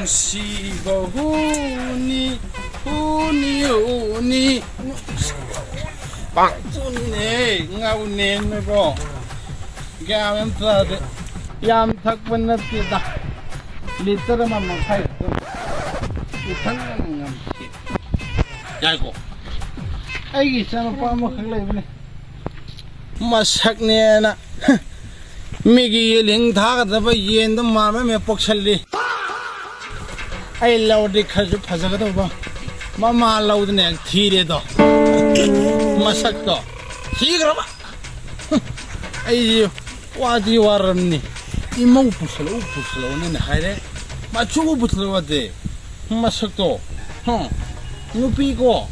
ꯅꯨꯡꯁꯤꯕ ꯍꯨꯅꯤ ꯍꯨꯅꯤ ꯍꯨꯅꯤ ꯄꯥꯛꯇꯨꯅꯤꯅꯦ ꯉꯥꯎꯅꯦ ꯅꯣꯏꯕꯣ ꯒ꯭ꯌꯥꯟ ꯑꯝ ꯇꯥꯗꯦ ꯌꯥꯝ ꯊꯛꯄ ꯅꯠꯇꯦꯗ ꯂꯤꯇꯔ ꯑꯃ ꯃꯈꯥꯏ ꯏꯊꯟꯅ ꯉꯝꯈꯤ ꯌꯥꯏꯀꯣ ꯑꯩꯒꯤ ꯏꯆꯥꯅꯨꯄꯥ ꯑꯃꯈꯛ ꯂꯩꯕꯅꯤ ꯃꯁꯛꯅꯦꯅ ꯃꯤꯒꯤ ꯌꯦꯜꯍꯤꯡ ꯊꯥꯒꯗꯕ ꯌꯦꯟꯗ ꯃꯥꯟꯕ ꯑꯃ ꯄꯣꯛꯁꯜꯂꯤ ꯑꯩ ꯂꯧꯔꯗꯤ ꯈꯔꯁꯨ ꯐꯖꯒꯗꯧꯕ ꯃꯃꯥ ꯂꯧꯗꯅ ꯍꯦꯛ ꯊꯤꯔꯦꯗꯣ ꯃꯁꯛꯇꯣ ꯊꯤꯈ꯭ꯔꯕ ꯑꯩꯁꯤ 와디 와람니 이모 부슬러오는 하래 맞추고 부슬러와대 마석도 누비고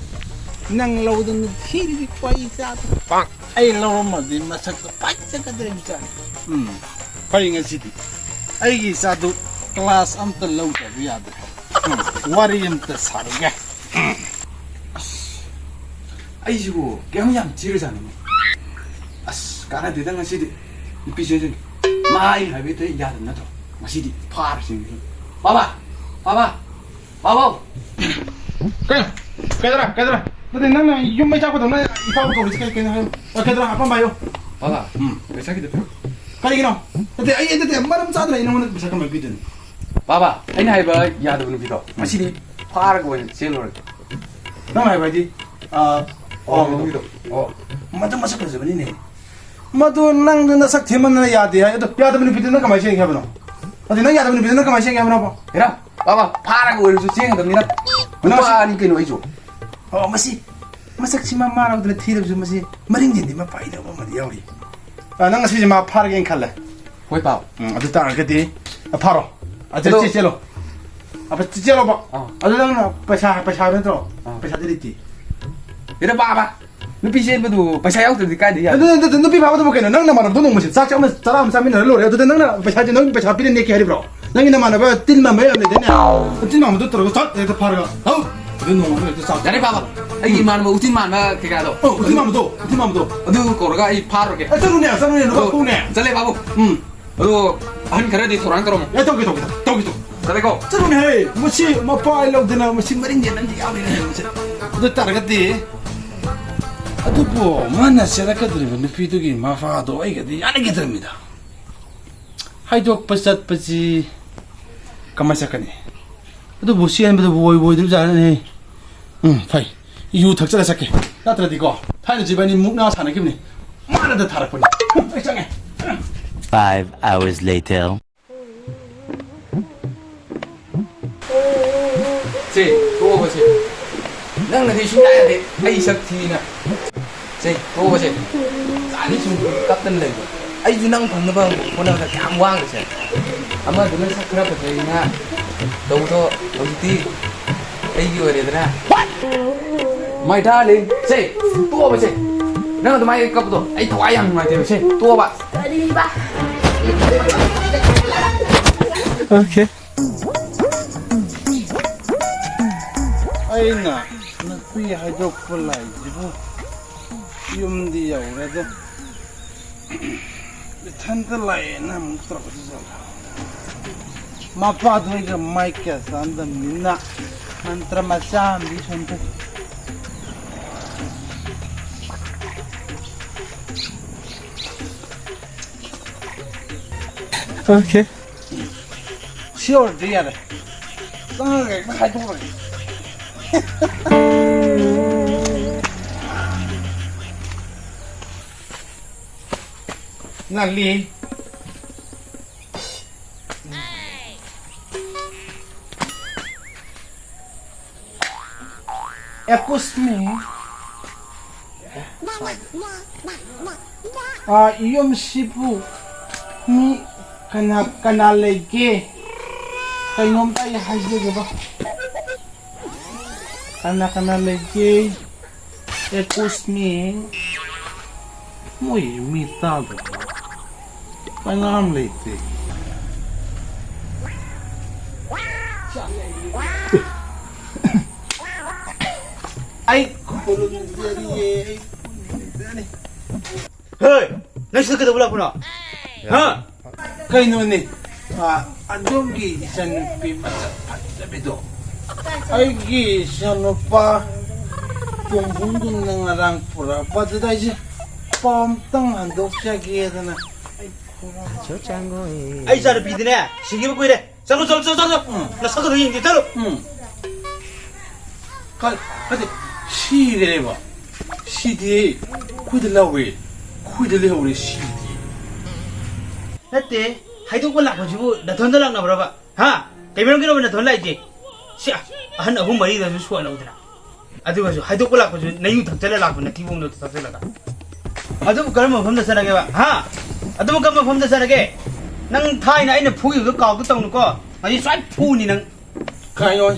낭 라우든 티리 빠이자 빵 아이 라우마디 마석도 빠이자가 들음자 파잉아 시디 아이기 사도 클래스 암터 라우다 비야데 와리 암터 사르게 아이시고 깨무냥 지르잖아 아스 까나 대단한 시디 이피셔진 마이 하비테 야든 나도 마시디 파르신 바바 바바 바바 깨들아 근데 나는 이좀 잡고 나 이파부터 우리 스케일 깨는 깨들아 아빠 봐요 바바 왜 자기 대표 가리기노 근데 아이 근데 엄마는 짜더라 이놈은 잠깐만 비든 바바 아이나 해봐 야든 비도 마시디 파르고 제노를 나 해봐지 비도 맞아 맞아 버리네 मधु नंग न सक थेमन न याद है तो याद बनी बिदन का माइसे क्या बनो अदि न याद बनी बिदन का माइसे क्या बनो हेरा बाबा फाराको ओरसु चेंगदमिना नुपानी कइनो आइजो मसी मसक सिमा माराउदन थिरबसु मसी मरिंग जिंदि मा पाइदब मदि याउरी नंग सिजि मा फारगेन खल्ले होय पाव अदि तारगदि फारो अदि चेलो अब चेलो बा अदि नंग पैसा बेंत्रो पैसा दिलिति हेरा बाबा 누피시에도 पैसा याउदि कायदि या 누피 바보도 뭐 너는 말은 돈 먹으면 싹 잡으면 사람 삼이는 로래 어디 너는 पैसा지 너는 पैसा 비는 내게 해리 브로 너는 말은 봐 딜만 매야 되냐 딜만 못 들어 저 내가 파르가 어디 너는 또 싹. 야래 봐봐 이 말은 뭐 우tin 말마 그가도 우티만도 어두 거가 이 파르게 저루네 누가 꼬네 잘래 바보 어두 한 그래도 토랑 그럼 야 저기도 잘래고 저루네 뭐시 뭐 파일로 되나 뭐시 머린 제는지 야우리네 뭐시 어디 따라갔디 अदुबो माना सेरकद्रिबो नुपिदुगी माफादो अइगदि याने गिदरमिदा हाइदोक पचत पची कमासकनी अदुबो सियनबदो बोइदु जाने फाइ यु थक्चरा सके नात्रदिको थाइनो जिबानी मुकना सानकिबनि मानादा थारकपनि चंगे 5 hours later 제 도와보세 낭나디 신나야돼 아이 석티나 제 도와보세 아니 좀 깝던 레고 아이 주낭 방는 방 보나가 강왕 제 아마 눈을 사크라 버리나 너도 어디 아이기 오래더라 마이 달링 제 도와보세 낭도 마이 깝도 아이 도와양 마이 되세 도와봐 어디봐 오케이 아이나 नुपी हाइदोकपलाय जिबु युमदि यावरेदो बिथानद लायना मुत्रबदि जाला मापादोइगा माइके सांद मिना मंत्र मचा मि संते ओके श्योर दिया रे संगे हाइदोक Nali. Excuse me. Iyom sipu ni kana lege. Kainom tayo hajde ba? Kana lege. Excuse me. Muy imitado. Panam leite. Ay, Hey, nasi kita pula puna. Ha? Kaino ni. Adongi isan pi bido. Ay gi siano pa. Tungkung ng arang pura pa dahil pom tang handok siya giyada na. ai sa bi ne shigi bu kuire chalo na sa ko yin chalo Kasi 시래 봐. 시디 kuidlawe. kuidlawe 시디. natte haidu ko la ko jibu da thon da lak na bra ba ha kai meron kino na thon lai ji sia han ahum mari da su na udra adu ba haidu ko la ko na yu thak tele la ko na ti bong no thak tele la adu karam pham da sara ge ba ha adu kam pham da sara ge nang thai na ina phui ko kaw ko tong ko ai sai phu ni nang Kayo,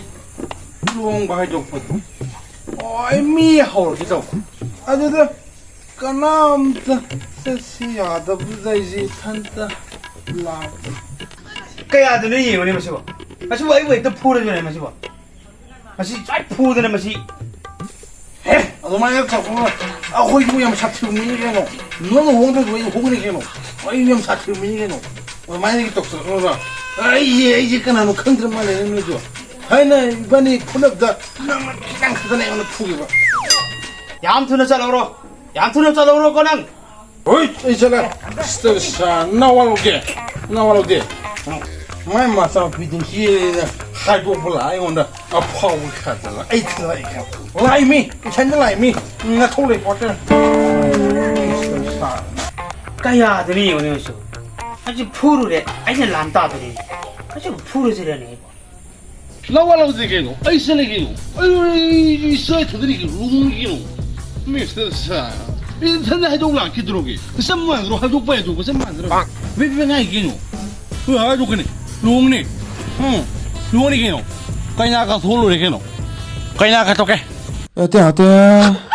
luong bahay dok po. Ay, miyaw kita. Ano da? Kanam ta sa siya da buzay si tanta lang. kaya adu ni yoni ma sibo asi wai wai to phu de ne ma sibo asi sai phu de ne ma si Ano man yung tako nga. Ako yung yung sa tumini keno. Nono hong ta yung hong ni keno. Ay yung sa tumini keno. Ano man yung tok sa kono. Ay ka na no kantra man yung medyo. Ay na ibani kulab da. Nang kitang kita na yung pugi ba. yam thuna chalo ro ko nang Oi, isala. Sa nawaloge. Nawaloge. Mai masa pidin shi na. Kai go pula ai onda. A pau ka da. Ai tla ai ka. Lai mi, chen da lai mi. Na thole ko ta. kaya adu ni yoni ma sibo asi phu ru de ai ne lam ta de asi phu ru je ne Nawaloge keno. Ai sele keno. Ai sai thadri ki lung keno. Mr. Sa. Sana hay dong lang kidrogi. Samman ro hay dong pa do ko samman ro. Ve ngai keno. Ha do kene. Lung ni. Lung ni keno. Kaya ka tholo re keno. Kaya ka to ke. Ate ate